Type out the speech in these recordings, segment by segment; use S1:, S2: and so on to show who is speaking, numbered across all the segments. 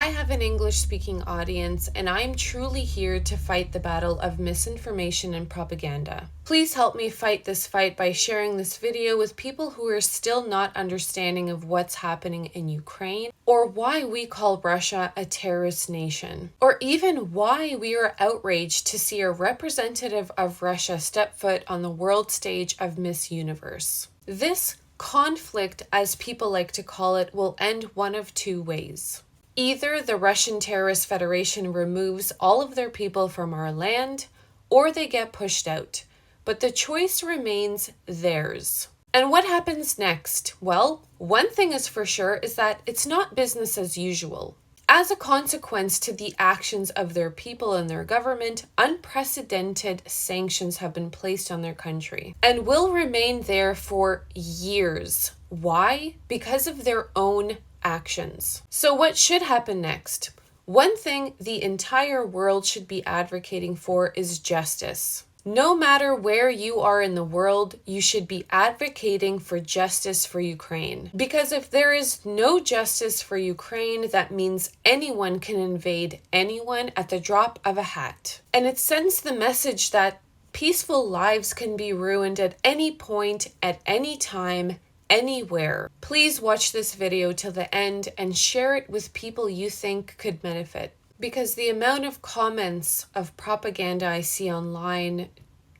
S1: I have an English-speaking audience, and I'm truly here to fight the battle of misinformation and propaganda. Please help me fight this fight by sharing this video with people who are still not understanding of what's happening in Ukraine, or why we call Russia a terrorist nation, or even why we are outraged to see a representative of Russia step foot on the world stage of Miss Universe. This conflict, as people like to call it, will end one of two ways. Either the Russian Terrorist Federation removes all of their people from our land, or they get pushed out. But the choice remains theirs. And what happens next? Well, one thing is for sure is that it's not business as usual. As a consequence to the actions of their people and their government, unprecedented sanctions have been placed on their country and will remain there for years. Why? Because of their own actions. So what should happen next? One thing the entire world should be advocating for is justice. No matter where you are in the world, you should be advocating for justice for Ukraine. Because if there is no justice for Ukraine, that means anyone can invade anyone at the drop of a hat. And it sends the message that peaceful lives can be ruined at any point, at any time, anywhere. Please watch this video till the end and share it with people you think could benefit. Because the amount of comments of propaganda I see online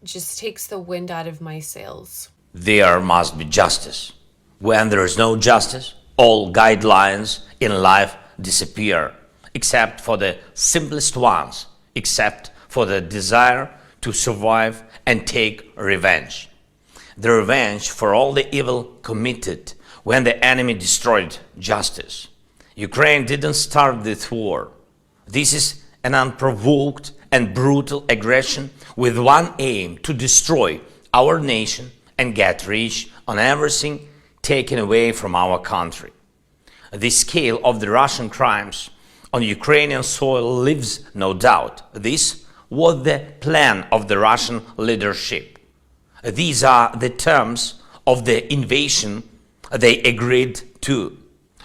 S1: just takes the wind out of my sails.
S2: There must be justice. When there is no justice, all guidelines in life disappear, except for the simplest ones, except for the desire to survive and take revenge. The revenge for all the evil committed when the enemy destroyed justice. Ukraine didn't start this war. This is an unprovoked and brutal aggression with one aim: to destroy our nation and get rich on everything taken away from our country. The scale of the Russian crimes on Ukrainian soil leaves no doubt. This was the plan of the Russian leadership. These are the terms of the invasion they agreed to.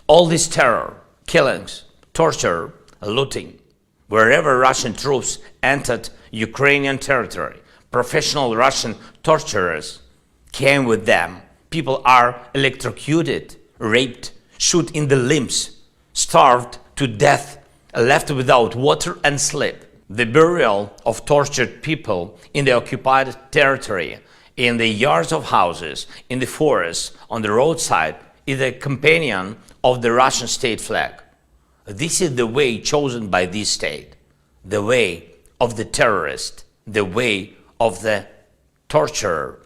S2: All this terror, killings, torture, looting. Wherever Russian troops entered Ukrainian territory, professional Russian torturers came with them. People are electrocuted, raped, shot in the limbs, starved to death, left without water and sleep. The burial of tortured people in the occupied territory, in the yards of houses, in the forests, on the roadside, is a companion of the Russian state flag. This is the way chosen by this state, the way of the terrorist, the way of the torturer,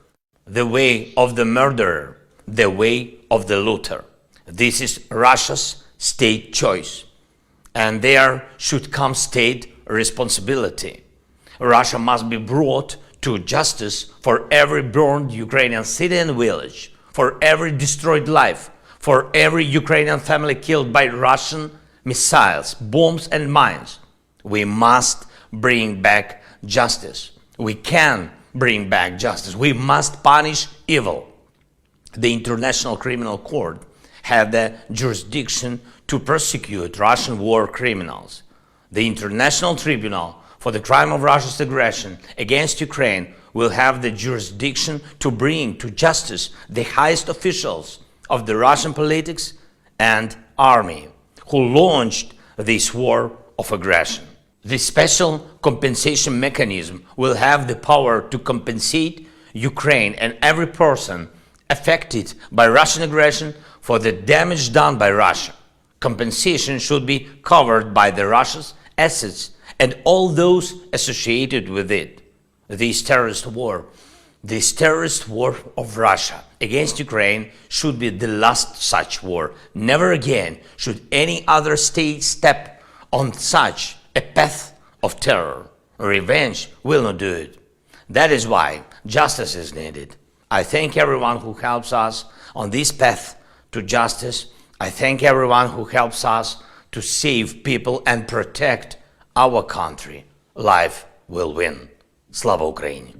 S2: the way of the murderer, the way of the looter. This is Russia's state choice, and there should come state responsibility. Russia must be brought to justice for every burned Ukrainian city and village, for every destroyed life, for every Ukrainian family killed by Russian missiles, bombs and mines. We must bring back justice. We can bring back justice. We must punish evil. The International Criminal Court had the jurisdiction to prosecute Russian war criminals. The International Tribunal for the crime of Russia's aggression against Ukraine will have the jurisdiction to bring to justice the highest officials of the Russian politics and army who launched this war of aggression. The special compensation mechanism will have the power to compensate Ukraine and every person affected by Russian aggression for the damage done by Russia. Compensation should be covered by the Russia's assets and all those associated with it. This terrorist war of Russia against Ukraine should be the last such war. Never again should any other state step on such a path of terror. Revenge will not do it. That is why justice is needed. I thank everyone who helps us on this path to justice. I thank everyone who helps us to save people and protect our country. Life will win. Slava Ukraini!